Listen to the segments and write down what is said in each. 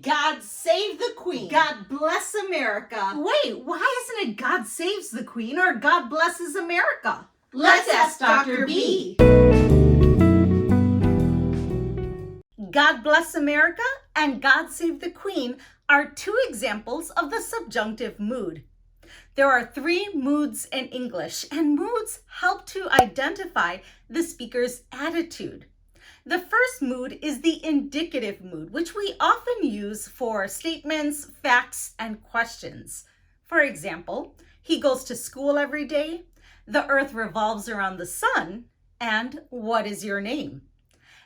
God save the Queen. God bless America. Wait, why isn't it God saves the Queen or God blesses America? Let's ask Dr. B. God bless America and God save the Queen are two examples of the subjunctive mood. There are three moods in English, and moods help to identify the speaker's attitude. The first mood is the indicative mood, which we often use for statements, facts, and questions. For example, he goes to school every day, the earth revolves around the sun, and what is your name?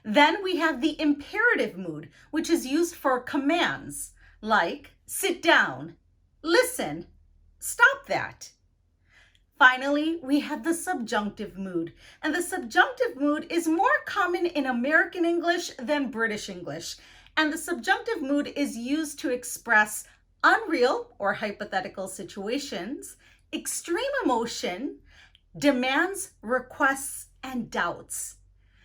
Then we have the imperative mood, which is used for commands like sit down, listen, stop that. Finally, we have the subjunctive mood, and the subjunctive mood is more common in American English than British English, and the subjunctive mood is used to express unreal or hypothetical situations, extreme emotion, demands, requests, and doubts.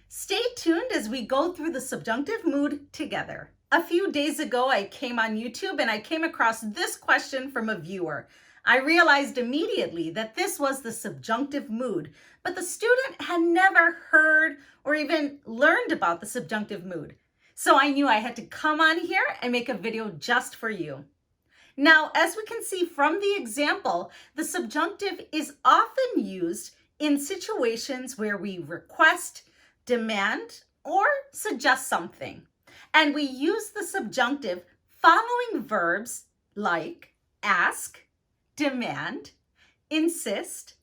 Stay tuned as we go through the subjunctive mood together. A few days ago, I came on YouTube and I came across this question from a viewer. I realized immediately that this was the subjunctive mood, but the student had never heard or even learned about the subjunctive mood. So I knew I had to come on here and make a video just for you. Now, as we can see from the example, the subjunctive is often used in situations where we request, demand, or suggest something. And we use the subjunctive following verbs like ask, demand, insist,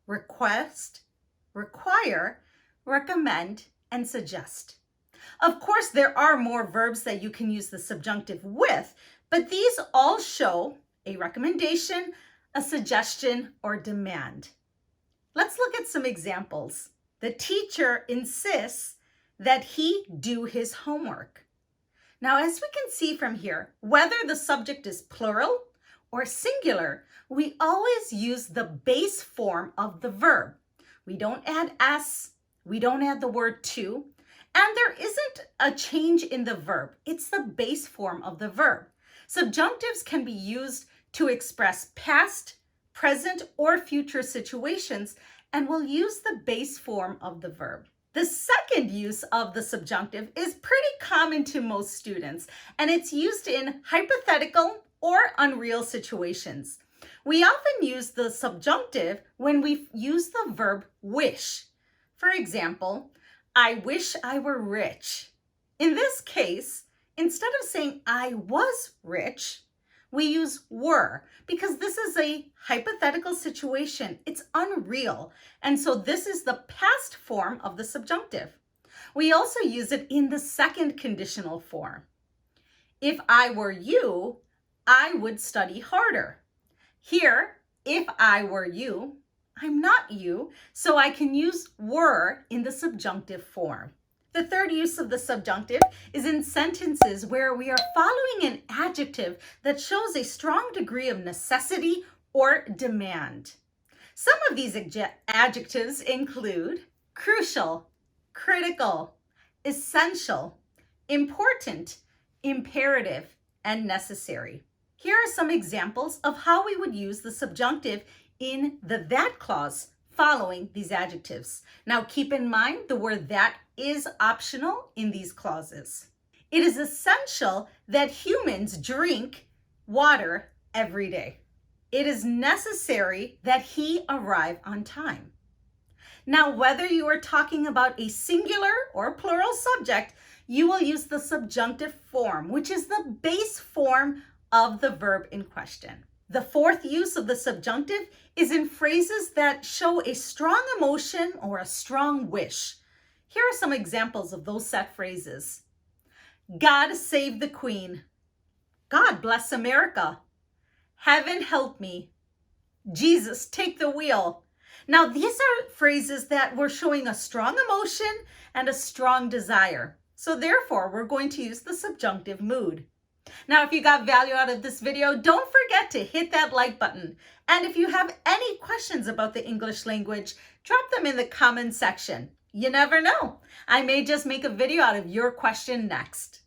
request, require, recommend, and suggest. Of course, there are more verbs that you can use the subjunctive with, but these all show a recommendation, a suggestion, or demand. Let's look at some examples. The teacher insists that he do his homework. Now, as we can see from here, whether the subject is plural or singular, we always use the base form of the verb. We don't add s, we don't add the word to, and there isn't a change in the verb. It's the base form of the verb. Subjunctives can be used to express past, present, or future situations, and we'll use the base form of the verb. The second use of the subjunctive is pretty common to most students, and it's used in hypothetical or unreal situations. We often use the subjunctive when we use the verb wish. For example, I wish I were rich. In this case, instead of saying I was rich, we use were because this is a hypothetical situation. It's unreal. And so this is the past form of the subjunctive. We also use it in the second conditional form. If I were you, I would study harder. Here, if I were you, I'm not you, so I can use were in the subjunctive form. The third use of the subjunctive is in sentences where we are following an adjective that shows a strong degree of necessity or demand. Some of these adjectives include crucial, critical, essential, important, imperative, and necessary. Here are some examples of how we would use the subjunctive in the that clause following these adjectives. Now keep in mind the word that is optional in these clauses. It is essential that humans drink water every day. It is necessary that he arrive on time. Now, whether you are talking about a singular or plural subject, you will use the subjunctive form, which is the base form of the verb in question. The fourth use of the subjunctive is in phrases that show a strong emotion or a strong wish. Here are some examples of those set phrases. God save the Queen. God bless America. Heaven help me. Jesus take the wheel. Now, these are phrases that were showing a strong emotion and a strong desire. So therefore, we're going to use the subjunctive mood. Now, if you got value out of this video, don't forget to hit that like button. And if you have any questions about the English language, drop them in the comment section. You never know. I may just make a video out of your question next.